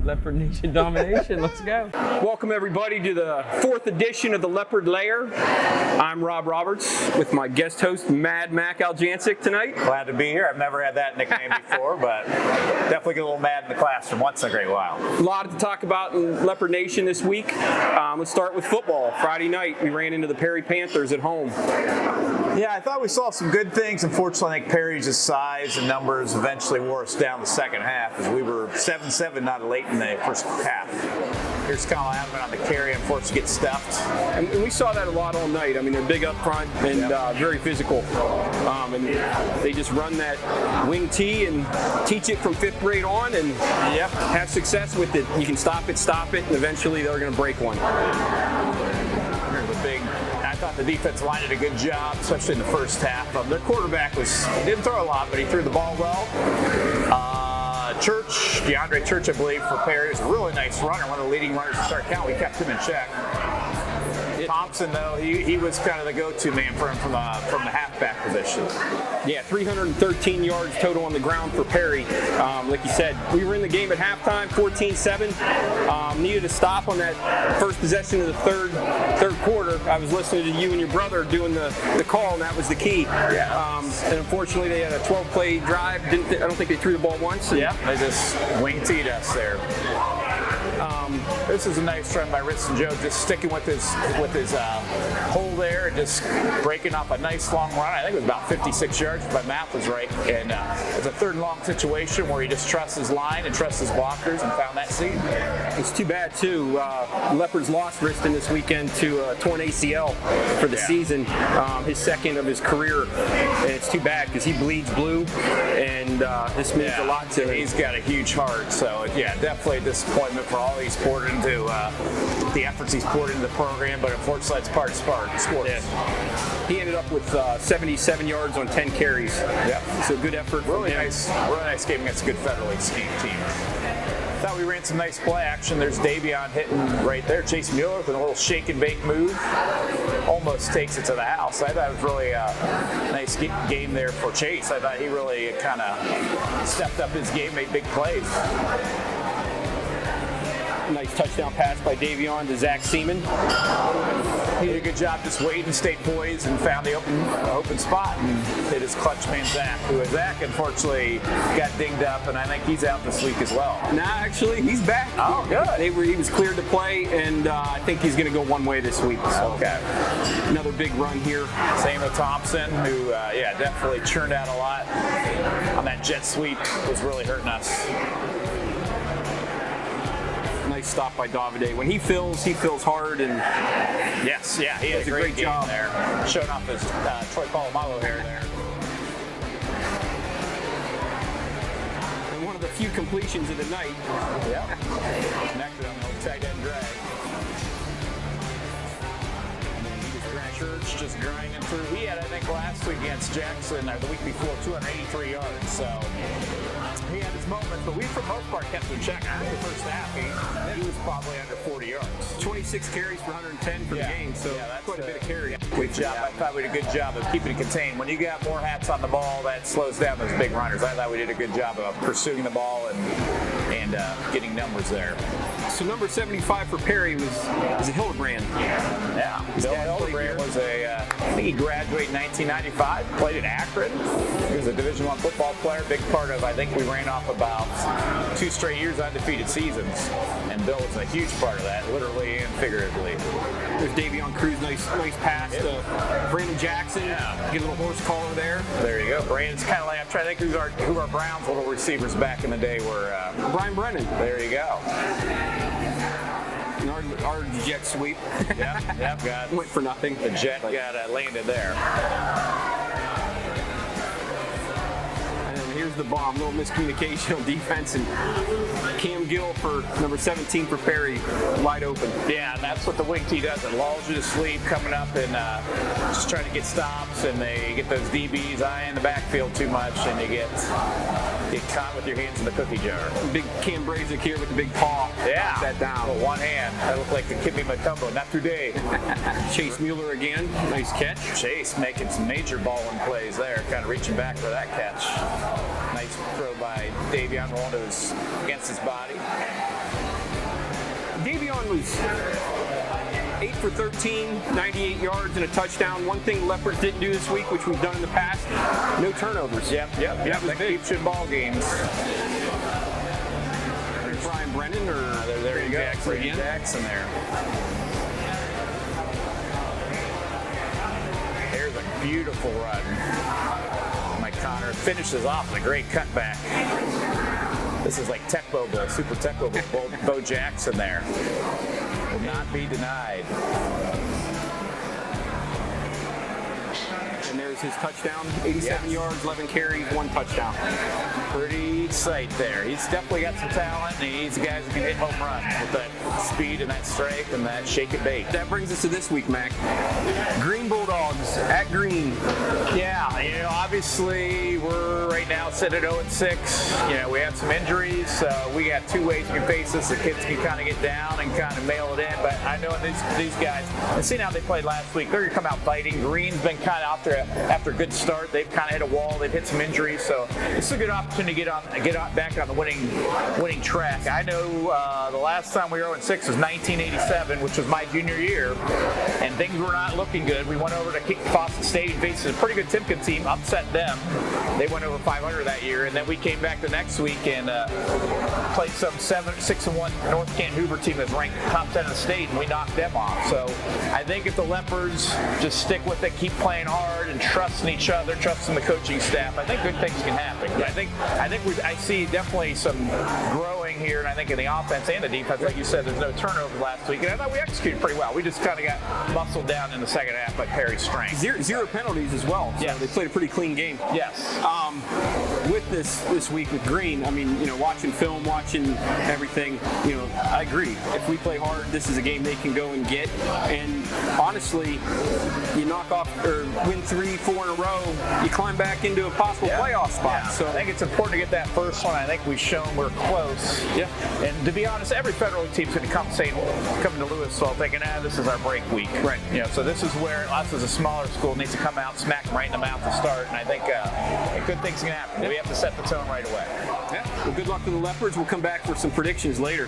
Leopard Nation domination. Let's go. Welcome everybody to the 4th edition of the Leopard Lair. I'm Rob Roberts with my guest host Mad Mac Aljancic tonight. Glad to be here. I've never had that nickname before, but definitely get a little mad in the classroom once in a great while. A lot to talk about in Leopard Nation this week. Let's start with football. Friday night we ran into the Perry Panthers at home. Yeah, I thought we saw some good things. Unfortunately, I think Perry's size and numbers eventually wore us down the second half as we were 7-7 not late in the first half. Here's Kyle Adamant on the carry, unfortunately gets stuffed. And we saw that a lot all night. I mean, they're big up front and very physical. And they just run that wing tee and teach it from 5th grade on and have success with it. You can stop it, and eventually they're going to break one. Here's a big... I thought the defensive line did a good job, especially in the first half. Their quarterback didn't throw a lot, but he threw the ball well. DeAndre Church, I believe, for Perry, is a really nice runner, one of the leading runners to start count. We kept him in check. Thompson, though, he was kind of the go-to man for him from the halfback position. Yeah, 313 yards total on the ground for Perry. Like you said, we were in the game at halftime, 14-7. Needed a stop on that first possession of the third quarter. I was listening to you and your brother doing the call, and that was the key. Yeah. And unfortunately, they had a 12-play drive. I don't think they threw the ball once. Yeah, they just wing-teed us there. This is a nice run by Ritson Joe, just sticking with his hole there and just breaking off a nice long run. I think it was about 56 yards if my math was right. And it's a 3rd and long situation where he just trusts his line and trusts his blockers and found that seam. It's too bad, too. Leopards lost Riston this weekend to a torn ACL for the season, his second of his career. And it's too bad because he bleeds blue, and this means a lot to him. He's got a huge heart, so definitely a disappointment for all he's poured into the efforts he's poured into the program, but unfortunately it's part of sports. Yeah. He ended up with 77 yards on 10 carries. Yeah. So good effort. Really nice game against a good Federal League team. Thought we ran some nice play action. There's Davion hitting right there. Chase Mueller with a little shake and bake move. Almost takes it to the house. I thought it was really a nice game there for Chase. I thought he really kind of stepped up his game, made big plays. Nice touchdown pass by Davion to Zach Seaman. He did a good job just waiting, stayed poised, and found the open spot and hit his clutch man Zach, Zach unfortunately got dinged up, and I think he's out this week as well. Nah, actually, he's back. Oh, good. He was cleared to play, and I think he's going to go one way this week. So. Okay. Another big run here. Same with Thompson, who, definitely churned out a lot on that jet sweep, was really hurting us. Nice stop by Davide. When he fills hard, and he had a great game job there, showing off his Troy Polamalu hair there. And one of the few completions of the night. Yep. Connected on the tight end drag. And then he was Church just grinding through. He had, I think, last week against Jackson, or the week before, 283 yards. So he had his moments, but we, for the most part, kept him in check. I think the first half, he was probably under 40 yards. 26 carries for 110 for the game, so that's quite a bit of carry. Good job. I thought we did a good job of keeping it contained. When you got more hats on the ball, that slows down those big runners. I thought we did a good job of pursuing the ball and getting numbers there. So number 75 for Perry was a Hildebrand. Yeah, Bill Hildebrand was I think he graduated in 1995, played at Akron. He was a Division I football player, big part of, I think we ran off about 2 straight years undefeated seasons. And Bill was a huge part of that, literally and figuratively. There's Davion Cruz, nice pass to Brandon Jackson. Yeah. Get a little horse collar there. There you go. Brandon's kind of like, I'm trying to think who our Browns little receivers back in the day were. Brian Brennan. There you go. Our jet sweep. Yep, went for nothing. The jet got landed there. the bomb. Little miscommunication on defense, and Cam Gill for number 17 for Perry, wide open. Yeah, and that's what the wing tee does. It lulls you to sleep coming up and just trying to get stops, and they get those DBs eyeing the backfield too much, and you get caught with your hands in the cookie jar. Big Cam Brazick here with the big paw. Yeah. That down. With one hand. That looked like the Kimmy Matumbo. Not today. Chase Mueller again. Nice catch. Chase making some major balling plays there, kind of reaching back for that catch. Nice throw by Davion Rondo's against his body. Davion was 8 for 13, 98 yards and a touchdown. One thing the Leopards didn't do this week, which we've done in the past, no turnovers. Yep. That keeps you in ball games. There's Brian Brennan, or there you go. Jackson again. Jackson there. There's a beautiful run. Mike Connor finishes off with a great cutback. This is like Tecmo Bowl, Super Tecmo Bowl. Bo Jackson there. Will not be denied. And there's his touchdown, 87 yards, 11 carries, 1 touchdown. Pretty sight there. He's definitely got some talent, and he's the guys who can hit home runs with that speed and that strength and that shake and bake. That brings us to this week, Mac. Green Bulldogs at Green. Yeah, obviously we're right now sitting at 0-6. We had some injuries, so we got 2 ways we can face this. The kids can kind of get down and kind of mail it in, but I know these guys, and seeing how they played last week, they're going to come out fighting. Green's been kind of out there after a good start. They've kind of hit a wall. They've hit some injuries, so it's a good opportunity to get back on the winning track. I know the last time we were 0-6 was 1987, which was my junior year, and things were not looking good. We went over to Fawcett Stadium, faced a pretty good Timken team, upset them. They went over 500 that year, and then we came back the next week and played some 6-1 North Canton Hoover team that's ranked top 10 in the state, and we knocked them off. So I think if the Leopards just stick with it, keep playing hard, and trusting each other, trusting the coaching staff, I think good things can happen. I see definitely some growing here, and I think in the offense and the defense, like you said, there's no turnover last week, and I thought we executed pretty well. We just kind of got muscled down in the second half by Perry's strength. Zero penalties as well. So yes. They played a pretty clean game. Yes. With this week with Green, watching film, watching everything, I agree. If we play hard, this is a game they can go and get. And honestly, you knock off or win 3-4 in a row, you climb back into a possible playoff spot. Yeah. So I think it's important to get that first one. I think we've shown we're close. Yeah. And to be honest, every Federal League team's going to come to Louisville thinking, this is our break week. Right. So this is where us as a smaller school needs to come out, smack them right in the mouth to start. And I think good things can happen. Yeah. We have to set the tone right away. Yeah. Well, good luck to the Leopards. We'll come back for some predictions later.